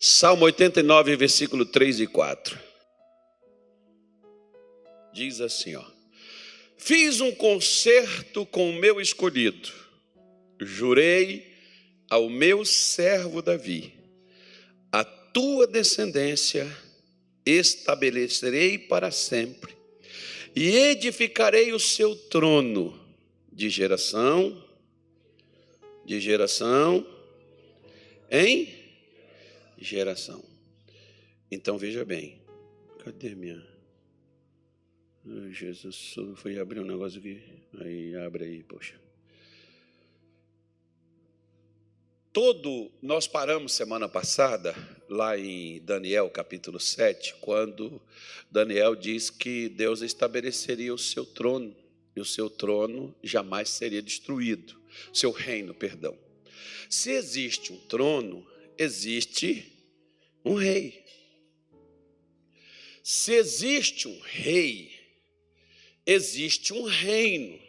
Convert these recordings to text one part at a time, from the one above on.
Salmo 89, versículo 3 e 4. Diz assim, ó. Fiz um concerto com o meu escolhido, jurei ao meu servo Davi, a tua descendência estabelecerei para sempre, e edificarei o seu trono de geração em geração. Então veja bem, cadê minha... Jesus, fui abrir um negócio aqui, aí abre aí, poxa. Nós paramos semana passada, lá em Daniel capítulo 7, quando Daniel diz que Deus estabeleceria o seu trono, e o seu trono jamais seria destruído, seu reino, perdão. Se existe um trono, existe um rei. Se existe um rei, existe um reino.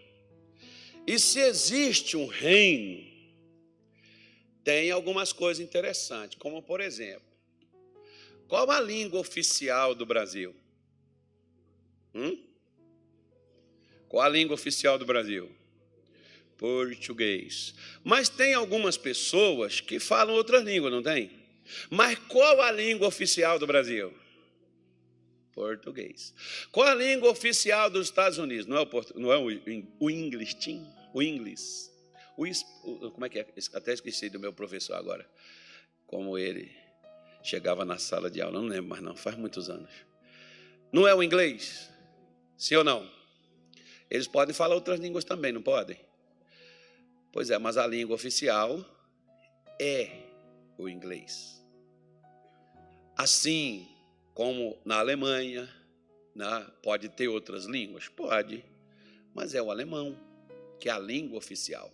E se existe um reino, tem algumas coisas interessantes, como por exemplo, qual a língua oficial do Brasil? Qual a língua oficial do Brasil? Português. Mas tem algumas pessoas que falam outras línguas, não tem? Mas qual a língua oficial do Brasil? Português. Qual a língua oficial dos Estados Unidos? Não é o inglês, o inglês. Como é que é? Até esqueci do meu professor agora. Como ele chegava na sala de aula, não lembro mais não, faz muitos anos. Não é o inglês? Sim ou não? Eles podem falar outras línguas também, não podem? Pois é, mas a língua oficial é o inglês. Assim como na Alemanha, né, pode ter outras línguas? Pode, mas é o alemão, que é a língua oficial.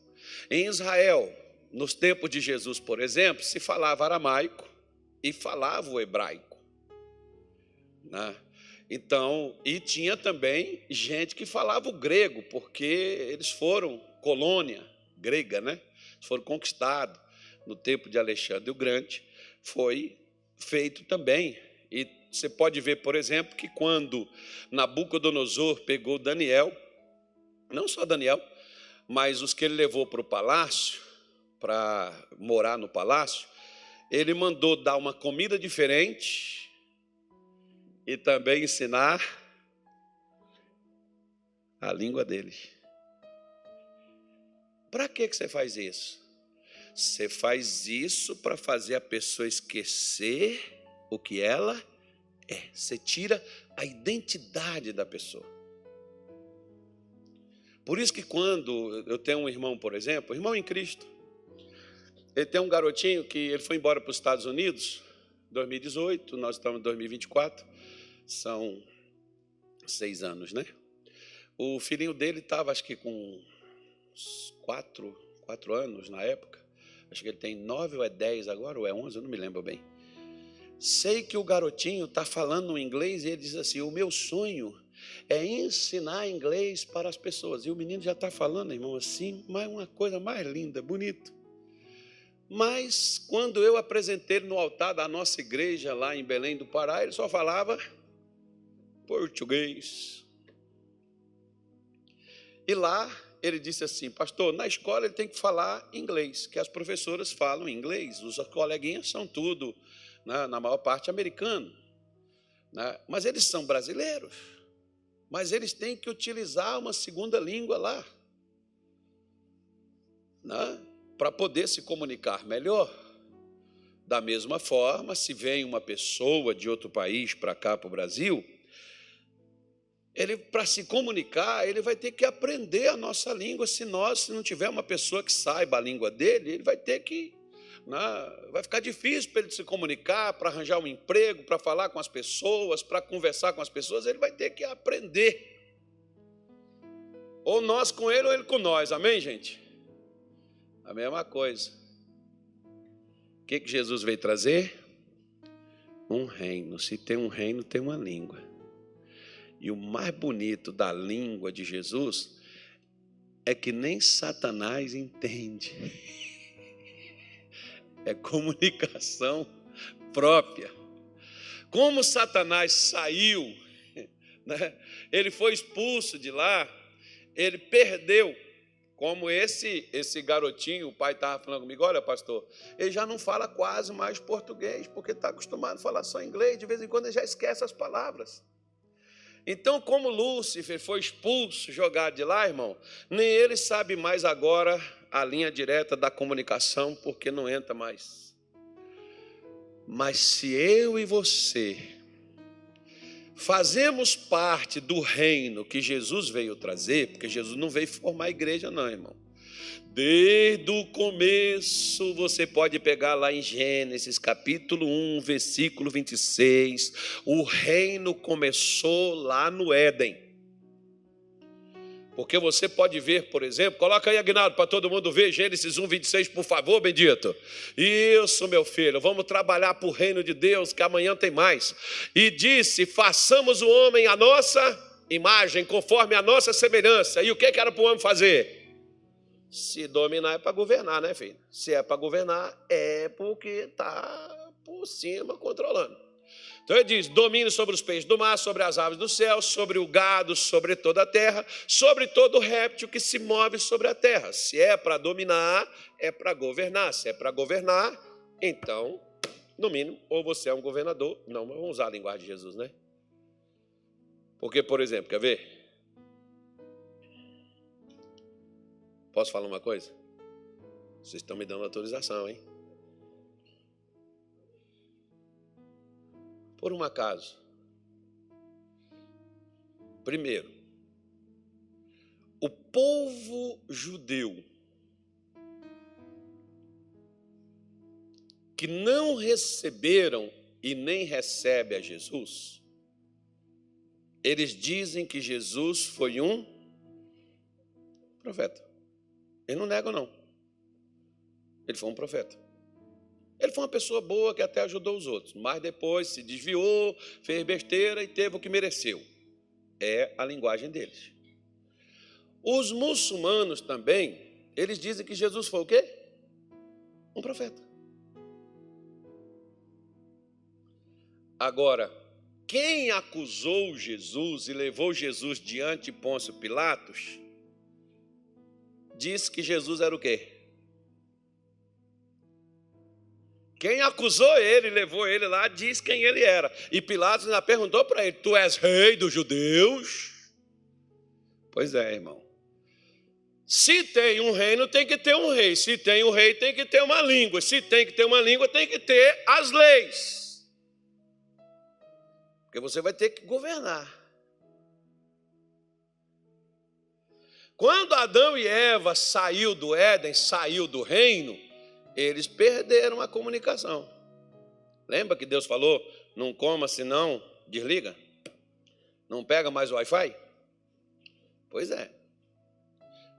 Em Israel, nos tempos de Jesus, por exemplo, se falava aramaico e falava o hebraico, né? Então, e tinha também gente que falava o grego, porque eles foram colônia grega, né? Foram conquistados no tempo de Alexandre o Grande, foi feito também. E você pode ver, por exemplo, que quando Nabucodonosor pegou Daniel, não só Daniel, mas os que ele levou para o palácio, para morar no palácio, ele mandou dar uma comida diferente e também ensinar a língua deles. Para que você faz isso? Você faz isso para fazer a pessoa esquecer o que ela é. Você tira a identidade da pessoa. Por isso que quando eu tenho um irmão, por exemplo, irmão em Cristo, ele tem um garotinho que ele foi embora para os Estados Unidos em 2018, nós estamos em 2024, são 6 anos, né? O filhinho dele estava, acho que com 4 anos na época, acho que ele tem 9 ou é 10 agora, ou é 11, eu não me lembro bem. Sei que o garotinho está falando inglês e ele diz assim, o meu sonho é ensinar inglês para as pessoas. E o menino já está falando, irmão, assim, mas uma coisa mais linda, bonito. Mas quando eu apresentei ele no altar da nossa igreja lá em Belém do Pará, ele só falava português. E lá ele disse assim, pastor, na escola ele tem que falar inglês, que as professoras falam inglês, os coleguinhas são tudo, né, na maior parte americano, né, mas eles são brasileiros, mas eles têm que utilizar uma segunda língua lá, né, para poder se comunicar melhor. Da mesma forma, se vem uma pessoa de outro país para cá, para o Brasil, ele, para se comunicar, ele vai ter que aprender a nossa língua. Se não tiver uma pessoa que saiba a língua dele, ele vai ter que, né, vai ficar difícil para ele se comunicar, para arranjar um emprego, para falar com as pessoas, para conversar com as pessoas, ele vai ter que aprender. Ou nós com ele, ou ele com nós, amém, gente? A mesma coisa. O que Jesus veio trazer? Um reino. Se tem um reino, tem uma língua. E o mais bonito da língua de Jesus é que nem Satanás entende. É comunicação própria. Como Satanás saiu, né? Ele foi expulso de lá, ele perdeu. Como esse garotinho, o pai estava falando comigo, olha, pastor, ele já não fala quase mais português, porque está acostumado a falar só inglês, de vez em quando ele já esquece as palavras. Então, como Lúcifer foi expulso, jogado de lá, irmão, nem ele sabe mais agora a linha direta da comunicação, porque não entra mais. Mas se eu e você fazemos parte do reino que Jesus veio trazer, porque Jesus não veio formar a igreja não, irmão. Desde o começo, você pode pegar lá em Gênesis, capítulo 1, versículo 26, o reino começou lá no Éden. Porque você pode ver, por exemplo, coloca aí, Aguinaldo, para todo mundo ver, Gênesis 1, 26, por favor, bendito. Isso, meu filho, vamos trabalhar para o reino de Deus, que amanhã tem mais. E disse, façamos o homem a nossa imagem, conforme a nossa semelhança. E o que era para o homem fazer? Se dominar é para governar, né, filho? Se é para governar, é porque está por cima controlando. Então ele diz, domine sobre os peixes do mar, sobre as aves do céu, sobre o gado, sobre toda a terra, sobre todo réptil que se move sobre a terra. Se é para dominar, é para governar. Se é para governar, então, no mínimo, ou você é um governador. Não, mas vamos usar a linguagem de Jesus, né? Porque, por exemplo, quer ver? Posso falar uma coisa? Vocês estão me dando autorização, hein? Por um acaso, primeiro, o povo judeu que não receberam e nem recebe a Jesus, eles dizem que Jesus foi um profeta. Eles não negam, não. Ele foi um profeta. Ele foi uma pessoa boa que até ajudou os outros, mas depois se desviou, fez besteira e teve o que mereceu. É a linguagem deles. Os muçulmanos também, eles dizem que Jesus foi o quê? Um profeta. Agora, quem acusou Jesus e levou Jesus diante de Pôncio Pilatos, disse que Jesus era o quê? Quem acusou ele, levou ele lá, disse quem ele era. E Pilatos ainda perguntou para ele, tu és rei dos judeus? Pois é, irmão. Se tem um reino, tem que ter um rei. Se tem um rei, tem que ter uma língua. Se tem que ter uma língua, tem que ter as leis. Porque você vai ter que governar. Quando Adão e Eva saiu do Éden, saiu do reino, eles perderam a comunicação. Lembra que Deus falou, não coma senão desliga? Não pega mais o Wi-Fi? Pois é.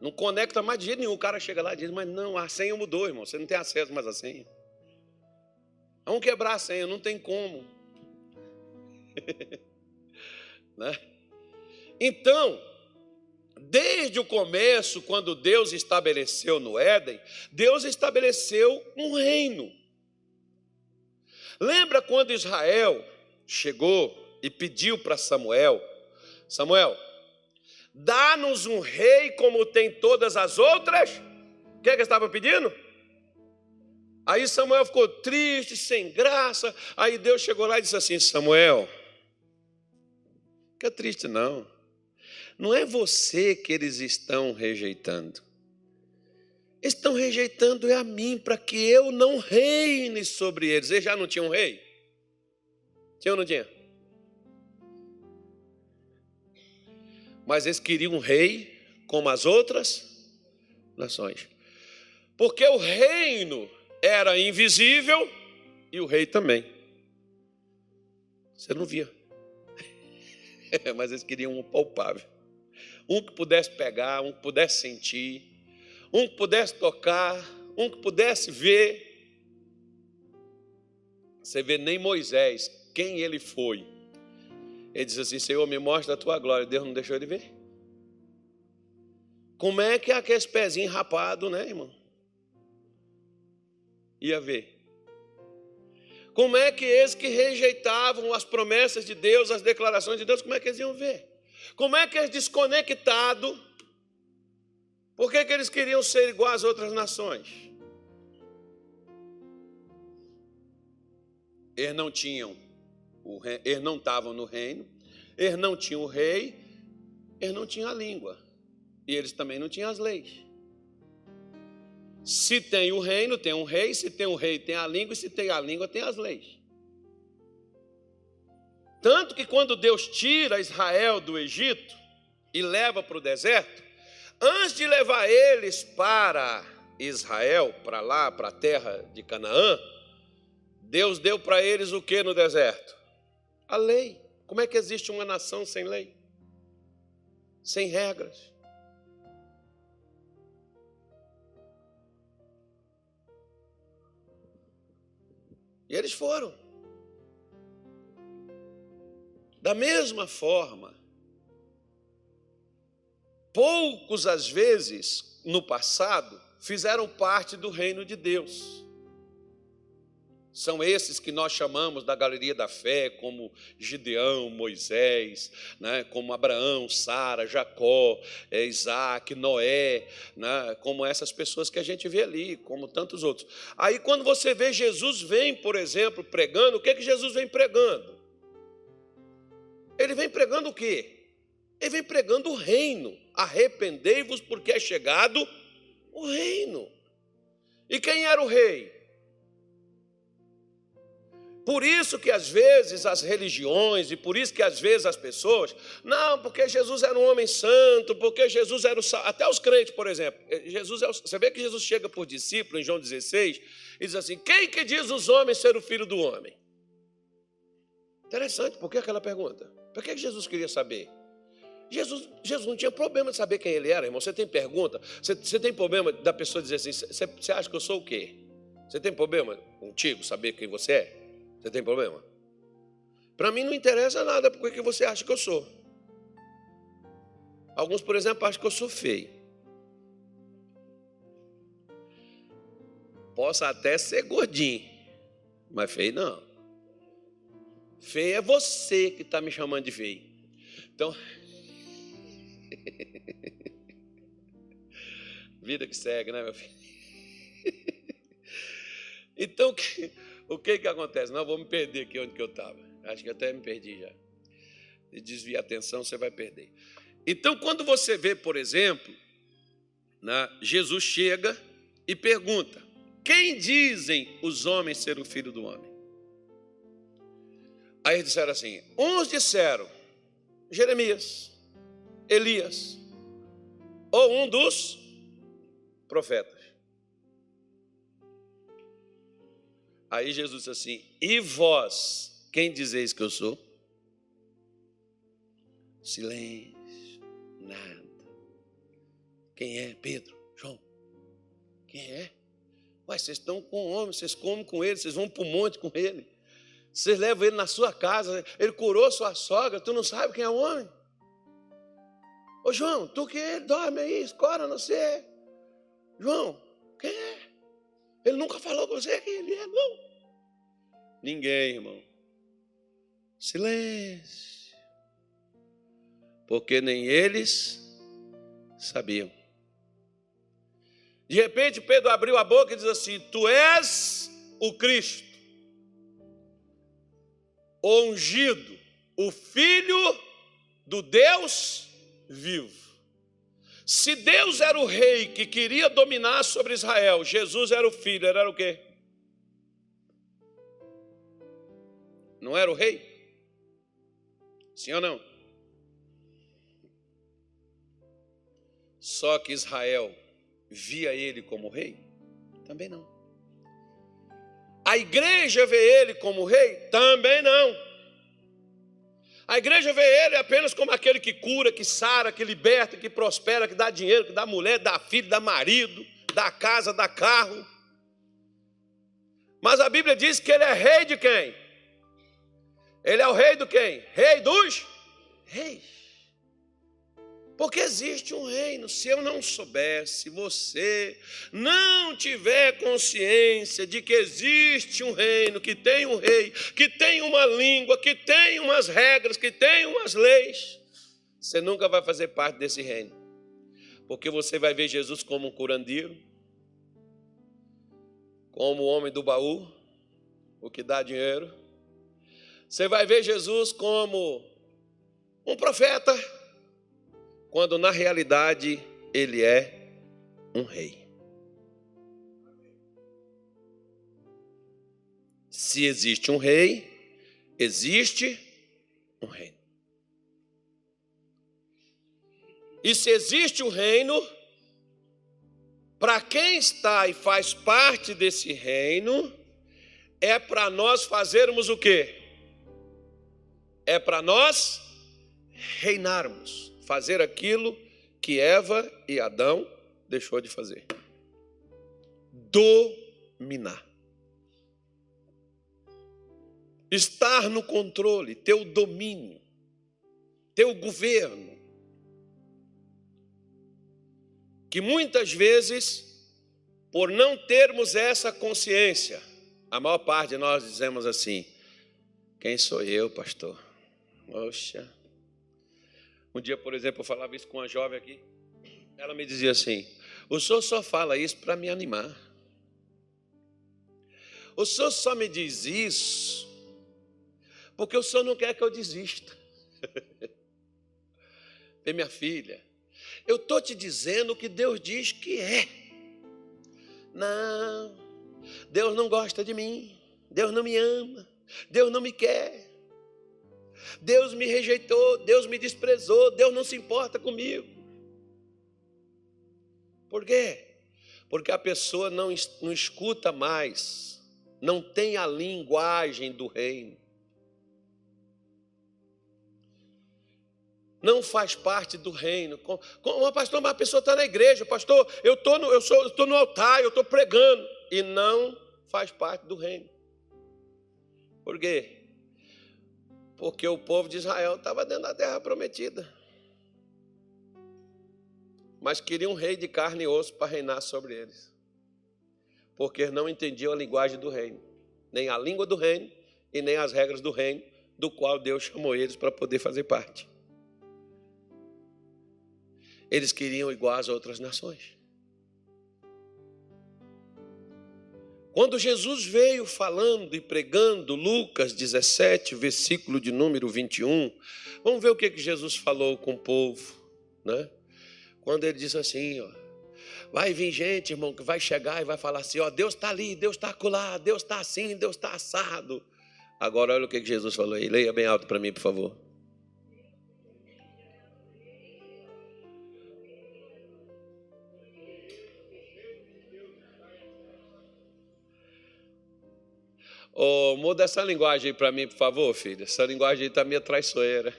Não conecta mais de jeito nenhum. O cara chega lá e diz, mas não, a senha mudou, irmão. Você não tem acesso mais à senha. Vamos quebrar a senha, não tem como. Né? Então, desde o começo, quando Deus estabeleceu no Éden, Deus estabeleceu um reino. Lembra quando Israel chegou e pediu para Samuel, Samuel, dá-nos um rei como tem todas as outras? O que estava pedindo? Aí Samuel ficou triste, sem graça. Aí Deus chegou lá e disse assim, Samuel, fica triste não. Não é você que eles estão rejeitando. Estão rejeitando é a mim, para que eu não reine sobre eles. Eles já não tinham um rei? Tinha ou não tinha? Mas eles queriam um rei como as outras nações. Porque o reino era invisível e o rei também. Você não via. Mas eles queriam um palpável. Um que pudesse pegar, um que pudesse sentir, um que pudesse tocar, um que pudesse ver. Você vê nem Moisés, quem ele foi. Ele diz assim, Senhor, me mostra a tua glória. Deus não deixou ele ver. Como é que aqueles pezinhos rapados, né, irmão? Ia ver. Como é que eles que rejeitavam as promessas de Deus, as declarações de Deus, como é que eles iam ver? Como é que eles desconectados, por que eles queriam ser igual às outras nações? Eles não tinham, eles não estavam no reino, eles não tinham o rei, eles não tinham a língua. E eles também não tinham as leis. Se tem o reino, tem um rei. Se tem o rei, tem a língua. E se tem a língua, tem as leis. Tanto que quando Deus tira Israel do Egito e leva para o deserto, antes de levar eles para Israel, para lá, para a terra de Canaã, Deus deu para eles o que no deserto? A lei. Como é que existe uma nação sem lei? Sem regras? E eles foram. Da mesma forma, poucos às vezes, no passado, fizeram parte do reino de Deus. São esses que nós chamamos da galeria da fé, como Gideão, Moisés, né, como Abraão, Sara, Jacó, Isaac, Noé, né, como essas pessoas que a gente vê ali, como tantos outros. Aí quando você vê Jesus vem, por exemplo, pregando, o que que Jesus vem pregando? Ele vem pregando o quê? Ele vem pregando o reino. Arrependei-vos porque é chegado o reino. E quem era o rei? Por isso que às vezes as religiões, e por isso que às vezes as pessoas, não, porque Jesus era um homem santo, porque Jesus era até os crentes, por exemplo, você vê que Jesus chega por discípulo em João 16, e diz assim, quem que diz os homens ser o filho do homem? Interessante, por que aquela pergunta? Por que Jesus queria saber? Jesus não tinha problema de saber quem ele era, irmão. Você tem pergunta? Você tem problema da pessoa dizer assim, você acha que eu sou o quê? Você tem problema contigo saber quem você é? Você tem problema? Para mim não interessa nada porque que você acha que eu sou. Alguns, por exemplo, acham que eu sou feio. Posso até ser gordinho, mas feio não. Feio é você que está me chamando de feio. Então, vida que segue, né, meu filho? Então, o que acontece? Não, vou me perder aqui onde que eu estava. Acho que até me perdi já. Se desviar a atenção, você vai perder. Então, quando você vê, por exemplo, né, Jesus chega e pergunta, quem dizem os homens ser o filho do homem? Aí eles disseram assim, uns disseram Jeremias, Elias, ou um dos profetas. Aí Jesus disse assim, e vós, quem dizeis que eu sou? Silêncio, nada. Quem é? Pedro, João. Quem é? Ué, vocês estão com o homem, vocês comem com ele, vocês vão para o monte com ele. Vocês levam ele na sua casa, ele curou sua sogra, tu não sabe quem é o homem? Ô João, tu que dorme aí, escora não sei. João, quem é? Ele nunca falou com você quem ele é, não. Ninguém, irmão. Silêncio. Porque nem eles sabiam. De repente, Pedro abriu a boca e diz assim, tu és o Cristo, o ungido, o Filho do Deus vivo. Se Deus era o rei que queria dominar sobre Israel, Jesus era o filho, ele era o quê? Não era o rei? Sim ou não? Só que Israel via ele como rei? Também não. A igreja vê ele como rei? Também não. A igreja vê ele apenas como aquele que cura, que sara, que liberta, que prospera, que dá dinheiro, que dá mulher, dá filho, dá marido, dá casa, dá carro. Mas a Bíblia diz que ele é rei de quem? Ele é o rei do quem? Rei dos reis. Porque existe um reino. Se eu não souber, se você não tiver consciência de que existe um reino, que tem um rei, que tem uma língua, que tem umas regras, que tem umas leis, você nunca vai fazer parte desse reino. Porque você vai ver Jesus como um curandeiro, como o homem do baú, o que dá dinheiro. Você vai ver Jesus como um profeta, quando na realidade ele é um rei. Se existe um rei, existe um reino. E se existe um reino, para quem está e faz parte desse reino, é para nós fazermos o quê? É para nós reinarmos, fazer aquilo que Eva e Adão deixou de fazer. Dominar. Estar no controle, ter o domínio, ter o governo. Que muitas vezes, por não termos essa consciência, a maior parte de nós dizemos assim: quem sou eu, pastor? Poxa. Um dia, por exemplo, eu falava isso com uma jovem aqui. Ela me dizia assim: o senhor só fala isso para me animar. O senhor só me diz isso porque o senhor não quer que eu desista. Vem, minha filha, eu estou te dizendo o que Deus diz que é. Não, Deus não gosta de mim, Deus não me ama, Deus não me quer. Deus me rejeitou, Deus me desprezou, Deus não se importa comigo. Por quê? Porque a pessoa não escuta mais, não tem a linguagem do reino. Não faz parte do reino. Pastor, mas a pessoa está na igreja, pastor, eu estou no altar, eu estou pregando, e não faz parte do reino. Por quê? Porque o povo de Israel estava dentro da terra prometida. Mas queria um rei de carne e osso para reinar sobre eles. Porque não entendiam a linguagem do reino. Nem a língua do reino e nem as regras do reino, do qual Deus chamou eles para poder fazer parte. Eles queriam igual às outras nações. Quando Jesus veio falando e pregando, Lucas 17, versículo de número 21, vamos ver o que Jesus falou com o povo, né? Quando ele diz assim, ó, vai vir gente, irmão, que vai chegar e vai falar assim, ó, Deus está ali, Deus está acolá, Deus está assim, Deus está assado. Agora olha o que Jesus falou aí, leia bem alto para mim, por favor. Oh, muda essa linguagem aí para mim, por favor, filha. Essa linguagem aí está meio traiçoeira.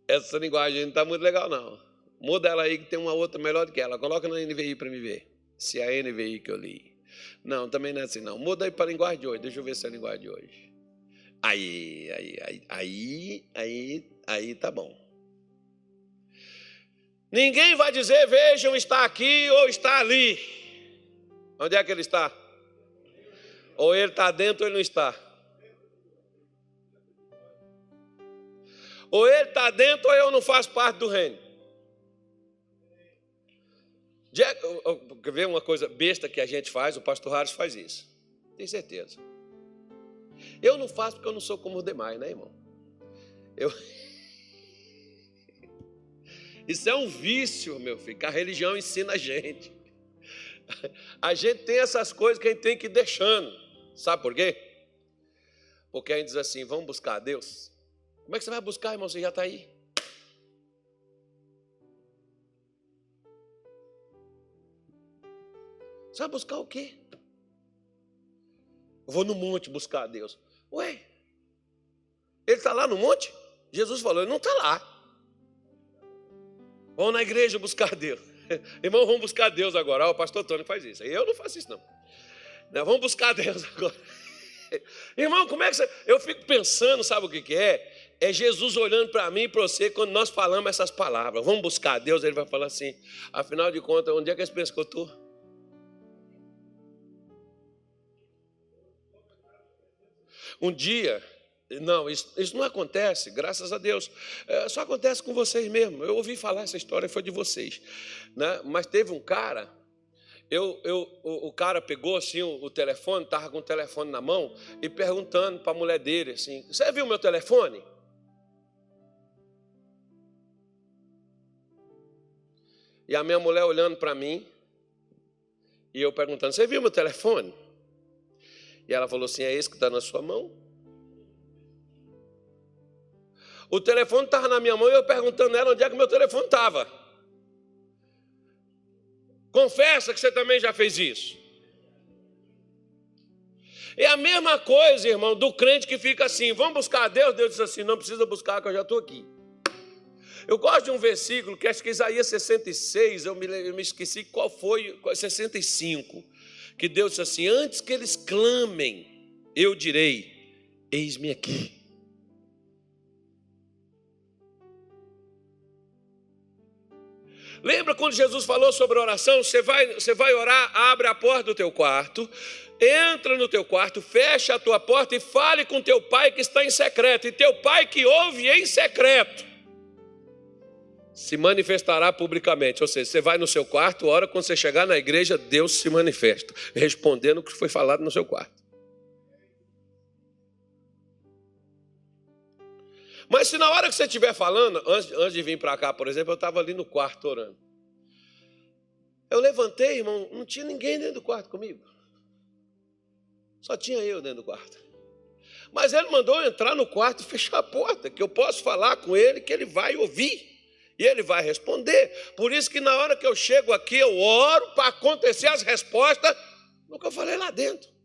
Essa linguagem não está muito legal, não. Muda ela aí, que tem uma outra melhor do que ela. Coloca na NVI para me ver. Se é a NVI que eu li. Não, também não é assim, não. Muda aí para a linguagem de hoje. Deixa eu ver se é a linguagem de hoje. Aí tá bom. Ninguém vai dizer, vejam, está aqui ou está ali. Onde é que ele está? Ou ele está dentro ou ele não está. Ou ele está dentro ou eu não faço parte do reino. Quer ver uma coisa besta que a gente faz? O pastor Harris faz isso. Tenho certeza. Eu não faço porque eu não sou como os demais, né, irmão? Isso é um vício, meu filho, que a religião ensina a gente. A gente tem essas coisas que a gente tem que ir deixando. Sabe por quê? Porque a gente diz assim, vamos buscar a Deus. Como é que você vai buscar, irmão? Você já está aí. Você vai buscar o quê? Eu vou no monte buscar a Deus. Ué, ele está lá no monte? Jesus falou, ele não está lá. Vamos na igreja buscar a Deus. Irmão, vamos buscar a Deus agora. O pastor Tony faz isso. Eu não faço isso, não. Vamos buscar a Deus agora. Irmão, como é que você... Eu fico pensando, sabe o que é? É Jesus olhando para mim e para você quando nós falamos essas palavras. Vamos buscar a Deus, Ele vai falar assim, afinal de contas, onde é que eles pensam que eu estou? Um dia, não, isso não acontece, graças a Deus. Só acontece com vocês mesmo. Eu ouvi falar essa história, foi de vocês, né? Mas teve um cara, o cara pegou assim o telefone, estava com o telefone na mão e perguntando para a mulher dele assim, você viu meu telefone? E a minha mulher olhando para mim e eu perguntando, você viu meu telefone? E ela falou assim, é esse que está na sua mão? O telefone estava na minha mão e eu perguntando a ela onde é que o meu telefone estava. Confessa que você também já fez isso. É a mesma coisa, irmão, do crente que fica assim, vamos buscar a Deus? Deus diz assim, não precisa buscar que eu já estou aqui. Eu gosto de um versículo que acho que Isaías 66, eu me esqueci qual foi, 65, que Deus disse assim, antes que eles clamem, eu direi, eis-me aqui. Lembra quando Jesus falou sobre oração? Você vai orar, abre a porta do teu quarto, entra no teu quarto, fecha a tua porta e fale com teu pai que está em secreto. E teu pai que ouve em secreto se manifestará publicamente. Ou seja, você vai no seu quarto, ora, quando você chegar na igreja, Deus se manifesta, respondendo o que foi falado no seu quarto. Mas se na hora que você estiver falando, antes de vir para cá, por exemplo, eu estava ali no quarto orando. Eu levantei, irmão, não tinha ninguém dentro do quarto comigo. Só tinha eu dentro do quarto. Mas ele mandou eu entrar no quarto e fechar a porta, que eu posso falar com ele, que ele vai ouvir. E ele vai responder. Por isso que na hora que eu chego aqui, eu oro para acontecer as respostas no que eu falei lá dentro.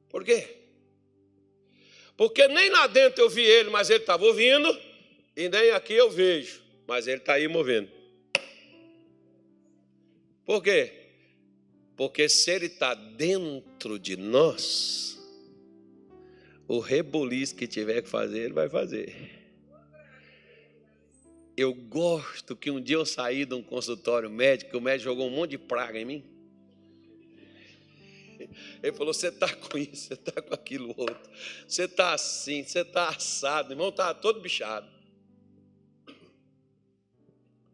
Por quê? Porque nem lá dentro eu vi ele, mas ele estava ouvindo, e nem aqui eu vejo, mas ele está aí movendo. Por quê? Porque se ele está dentro de nós, o rebuliço que tiver que fazer, ele vai fazer. Eu gosto que um dia eu saí de um consultório médico, o médico jogou um monte de praga em mim. Ele falou, você está com isso, você está com aquilo outro, você está assim, você está assado, irmão, estava todo bichado.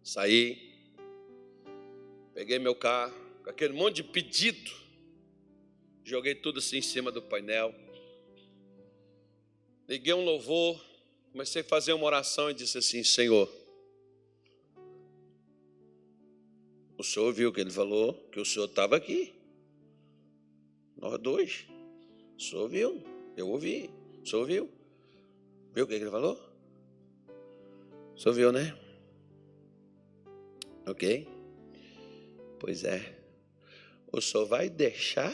Saí, peguei meu carro, com aquele monte de pedido, joguei tudo assim em cima do painel, liguei um louvor, comecei a fazer uma oração e disse assim, Senhor, o Senhor ouviu o que ele falou, que o Senhor estava aqui. Nós dois. O Senhor ouviu, eu ouvi. O Senhor ouviu? Viu o que ele falou? O Senhor ouviu, né? Ok? Pois é. O Senhor vai deixar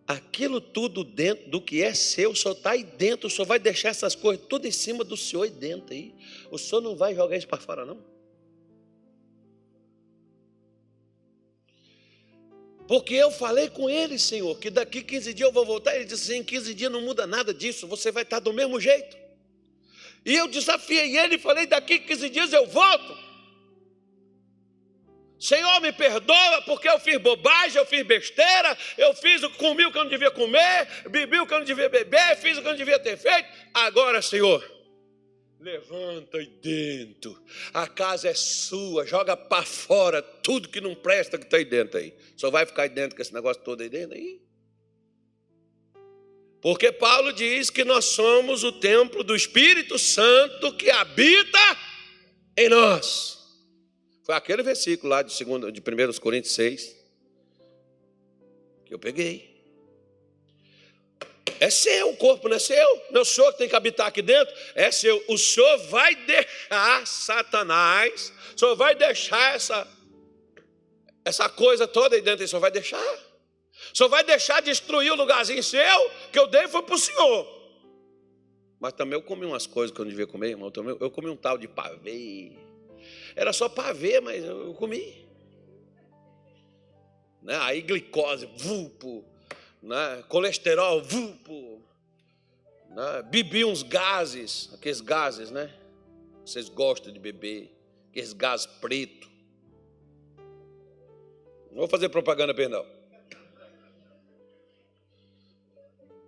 aquilo tudo dentro do que é seu, o Senhor está aí dentro, o Senhor vai deixar essas coisas tudo em cima do Senhor aí dentro aí. O Senhor não vai jogar isso para fora, não. Porque eu falei com ele, Senhor, que daqui 15 dias eu vou voltar. Ele disse assim, em 15 dias não muda nada disso, você vai estar do mesmo jeito. E eu desafiei ele e falei, daqui 15 dias eu volto. Senhor, me perdoa porque eu fiz bobagem, eu fiz besteira, comi o que eu não devia comer, bebi o que eu não devia beber, fiz o que eu não devia ter feito. Agora, Senhor, levanta aí dentro, a casa é sua, joga para fora tudo que não presta que está aí dentro aí. Só vai ficar aí dentro com esse negócio todo aí dentro aí. Porque Paulo diz que nós somos o templo do Espírito Santo que habita em nós. Foi aquele versículo lá de 1 Coríntios 6 que eu peguei. É seu, o corpo não é seu, não é o senhor que tem que habitar aqui dentro, é seu. O senhor vai deixar Satanás, o senhor vai deixar essa coisa toda aí dentro, o senhor vai deixar. O senhor vai deixar destruir o lugarzinho seu, que eu dei foi para o senhor. Mas também eu comi umas coisas que eu não devia comer, irmão. Eu comi um tal de pavê. Era só pavê, mas eu comi. né? Aí glicose, vulpo, né? Colesterol, vulpo, né? Bebi uns gases, aqueles gases, né? Vocês gostam de beber, aqueles gases preto. Não vou fazer propaganda, perdão.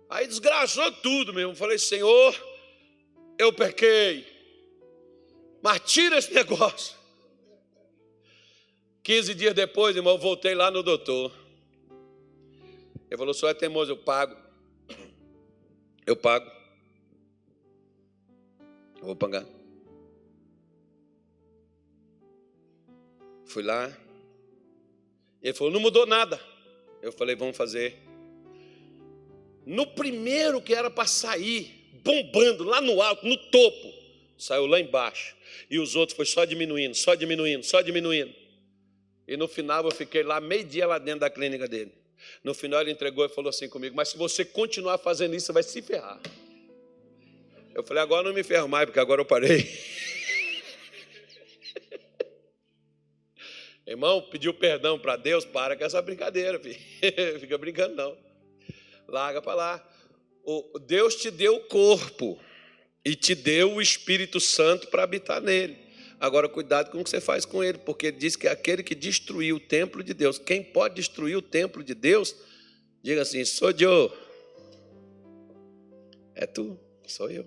Aí desgraçou tudo mesmo. Falei, Senhor, eu pequei, mas tira esse negócio. 15 dias depois, irmão, eu voltei lá no doutor. Ele falou, o senhor é teimoso, eu pago. Eu pago. Eu vou pagar. Fui lá. Ele falou, não mudou nada. Eu falei, vamos fazer. No primeiro que era para sair, bombando, lá no alto, no topo, saiu lá embaixo. E os outros foi só diminuindo, só diminuindo, só diminuindo. E no final eu fiquei lá, meio-dia lá dentro da clínica dele. No final ele entregou e falou assim comigo, mas se você continuar fazendo isso, você vai se ferrar. Eu falei, agora não me ferro mais, porque agora eu parei. Irmão, pediu perdão para Deus, para com essa brincadeira, filho. Fica brincando não. Larga para lá. Deus te deu o corpo e te deu o Espírito Santo para habitar nele. Agora, cuidado com o que você faz com ele, porque ele diz que aquele que destruiu o templo de Deus, quem pode destruir o templo de Deus, diga assim, sou eu. É tu, sou eu.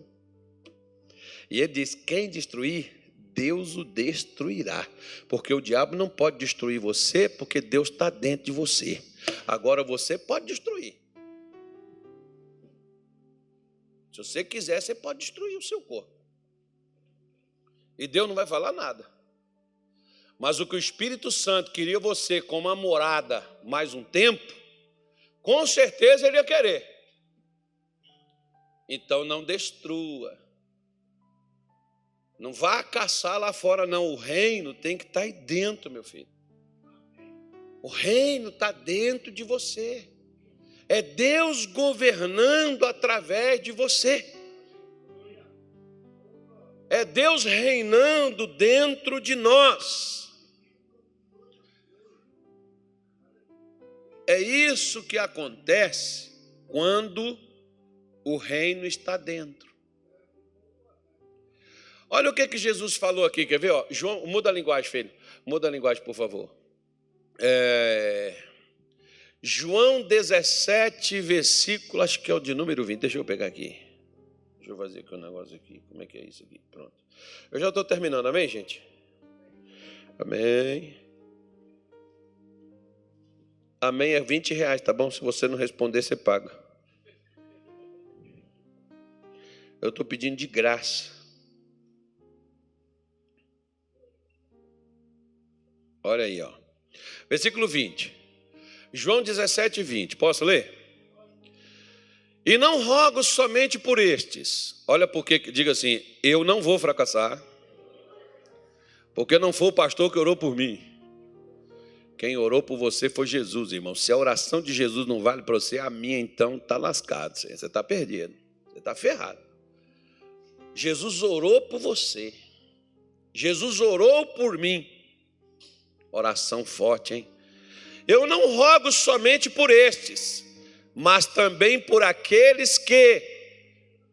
E ele diz, quem destruir, Deus o destruirá. Porque o diabo não pode destruir você, porque Deus está dentro de você. Agora você pode destruir. Se você quiser, você pode destruir o seu corpo. E Deus não vai falar nada. Mas o que o Espírito Santo queria você como uma morada mais um tempo, com certeza ele ia querer. Então não destrua. Não vá caçar lá fora, não. O reino tem que estar aí dentro, meu filho. O reino está dentro de você. É Deus governando através de você. É Deus reinando dentro de nós. É isso que acontece quando o reino está dentro. Olha o que Jesus falou aqui, quer ver? Ó, João, muda a linguagem, filho. Muda a linguagem, por favor. João 17, versículo, acho que é o de número 20. Deixa eu pegar aqui. Deixa eu fazer aqui um negócio aqui. Como é que é isso aqui? Pronto. Eu já estou terminando, amém, gente? Amém. Amém é R$20, tá bom? Se você não responder, você paga. Eu estou pedindo de graça. Olha aí, ó. Versículo 20. João 17, 20. Posso ler? E não rogo somente por estes. Olha porque, diga assim, eu não vou fracassar, porque não foi o pastor que orou por mim. Quem orou por você foi Jesus, irmão. Se a oração de Jesus não vale para você, a minha então está lascado. Você está perdido, você está ferrado. Jesus orou por você. Jesus orou por mim. Oração forte, hein? Eu não rogo somente por estes, mas também por aqueles que,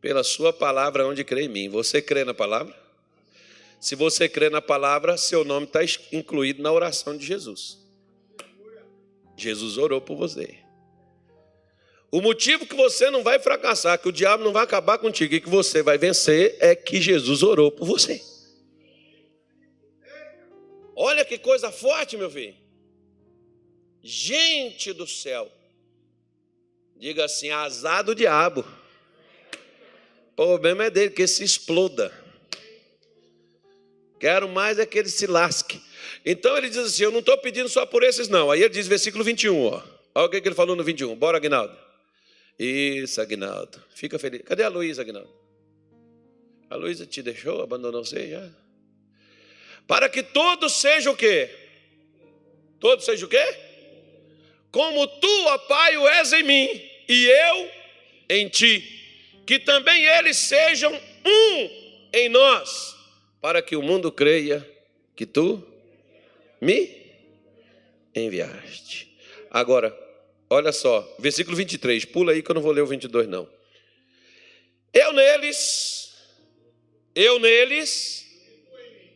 pela sua palavra, hão de crer em mim. Você crê na palavra? Se você crê na palavra, seu nome está incluído na oração de Jesus. Jesus orou por você. O motivo que você não vai fracassar, que o diabo não vai acabar contigo e que você vai vencer, é que Jesus orou por você. Olha que coisa forte, meu filho. Gente do céu. Diga assim, azar do diabo. O problema é dele, que ele se exploda. Quero mais é que ele se lasque. Então ele diz assim, eu não estou pedindo só por esses não. Aí ele diz, versículo 21, ó. Olha o que ele falou no 21. Bora, Aguinaldo. Isso, Aguinaldo. Fica feliz. Cadê a Luísa, Aguinaldo? A Luísa te deixou, abandonou você já? Para que todos sejam o quê? Todos sejam o quê? Como tu, ó Pai, o és em mim, e eu em ti. Que também eles sejam um em nós, para que o mundo creia que tu me enviaste. Agora, olha só, versículo 23, pula aí que eu não vou ler o 22 não. Eu neles,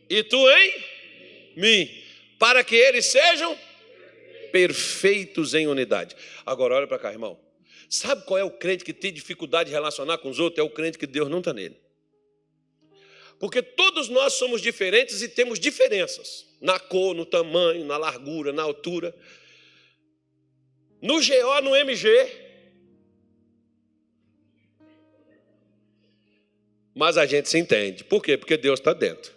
e tu em mim, para que eles sejam perfeitos em unidade. Agora olha para cá, irmão. Sabe qual é o crente que tem dificuldade de relacionar com os outros? É o crente que Deus não está nele. Porque todos nós somos diferentes e temos diferenças. Na cor, no tamanho, na largura, na altura. No GO, no MG. Mas a gente se entende. Por quê? Porque Deus está dentro.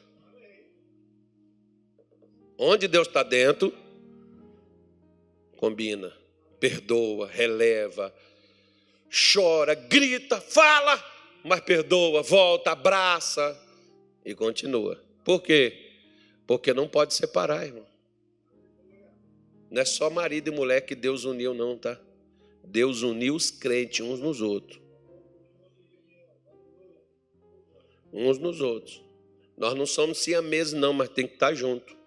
Onde Deus está dentro, combina, perdoa, releva, chora, grita, fala, mas perdoa, volta, abraça e continua. Por quê? Porque não pode separar, irmão. Não é só marido e mulher que Deus uniu, não, tá? Deus uniu os crentes uns nos outros. Uns nos outros. Nós não somos siameses, não, mas tem que estar junto.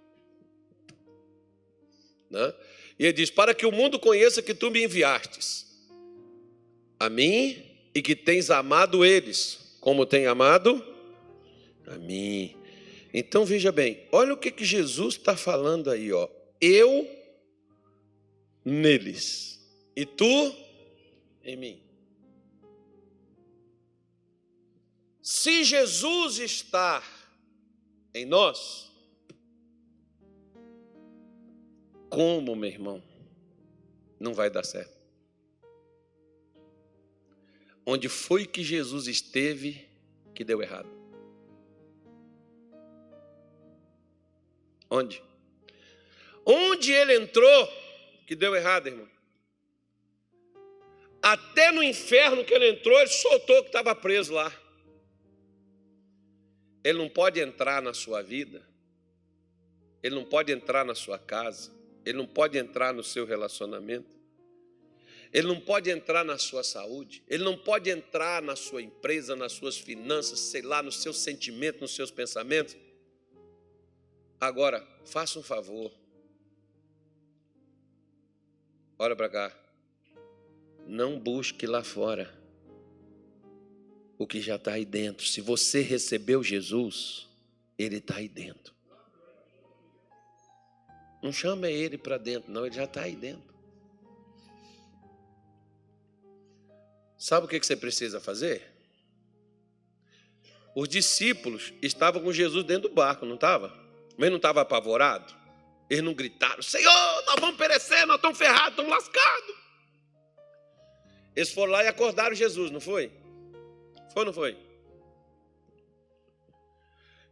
Né? E ele diz, para que o mundo conheça que tu me enviastes a mim e que tens amado eles, como tem amado a mim. Então veja bem, olha o que Jesus está falando aí, ó. Eu neles e tu em mim. Se Jesus está em nós, como, meu irmão, não vai dar certo? Onde foi que Jesus esteve que deu errado? Onde? Onde ele entrou que deu errado, irmão? Até no inferno que ele entrou, ele soltou que estava preso lá. Ele não pode entrar na sua vida, ele não pode entrar na sua casa, ele não pode entrar no seu relacionamento, ele não pode entrar na sua saúde, ele não pode entrar na sua empresa, nas suas finanças, sei lá, nos seus sentimentos, nos seus pensamentos. Agora, faça um favor. Olha para cá. Não busque lá fora o que já está aí dentro. Se você recebeu Jesus, ele está aí dentro. Não chama ele para dentro, não, ele já está aí dentro. Sabe o que você precisa fazer? Os discípulos estavam com Jesus dentro do barco, não estava? Mas não estava apavorado? Eles não gritaram, Senhor, nós vamos perecer, nós estamos ferrados, estamos lascados. Eles foram lá e acordaram Jesus, não foi? Foi ou não foi?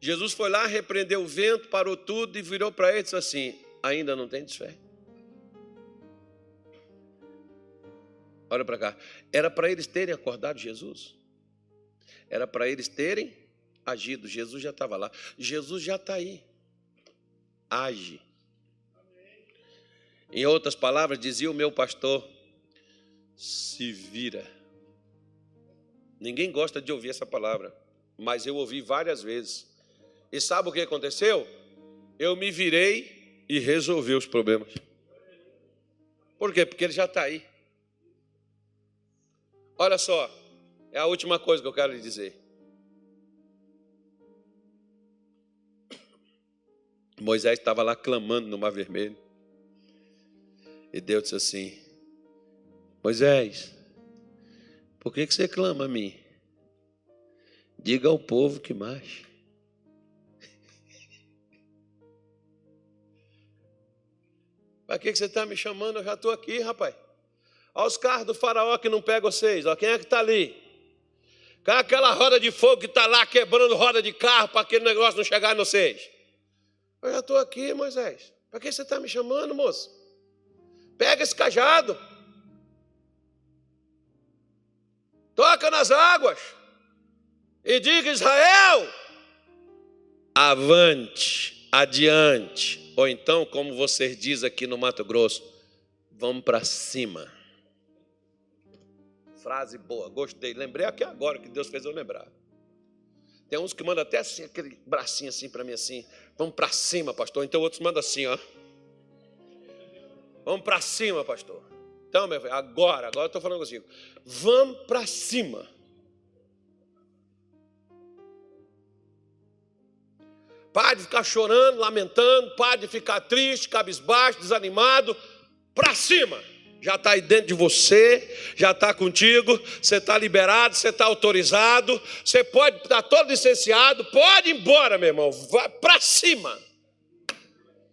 Jesus foi lá, repreendeu o vento, parou tudo e virou para eles e disse assim, ainda não tem fé? Olha para cá. Era para eles terem acordado Jesus. Era para eles terem agido. Jesus já estava lá. Jesus já está aí. Age. Em outras palavras, dizia o meu pastor, se vira. Ninguém gosta de ouvir essa palavra, mas eu ouvi várias vezes. E sabe o que aconteceu? Eu me virei e resolvi os problemas. Por quê? Porque ele já está aí. Olha só, é a última coisa que eu quero lhe dizer. Moisés estava lá clamando no Mar Vermelho. E Deus disse assim, Moisés, por que você clama a mim? Diga ao povo que marche. Para que você está me chamando? Eu já estou aqui, rapaz. Olha os carros do faraó que não pegam vocês. Olha quem é que está ali. Cadê aquela roda de fogo que está lá quebrando roda de carro para aquele negócio não chegar em vocês? Eu já estou aqui, Moisés. Para que você está me chamando, moço? Pega esse cajado. Toca nas águas. E diga, Israel, avante, adiante. Ou então, como vocês dizem aqui no Mato Grosso, vamos para cima. Frase boa, gostei. Lembrei aqui agora que Deus fez eu lembrar. Tem uns que mandam até assim, aquele bracinho assim para mim assim. Vamos para cima, pastor. Então outros mandam assim, ó. Vamos para cima, pastor. Então, meu filho, agora eu estou falando consigo. Vamos para cima. Pare de ficar chorando, lamentando, pare de ficar triste, cabisbaixo, desanimado. Para cima. Já está aí dentro de você, já está contigo, você está liberado, você está autorizado, você pode estar todo licenciado, pode ir embora, meu irmão. Vai para cima.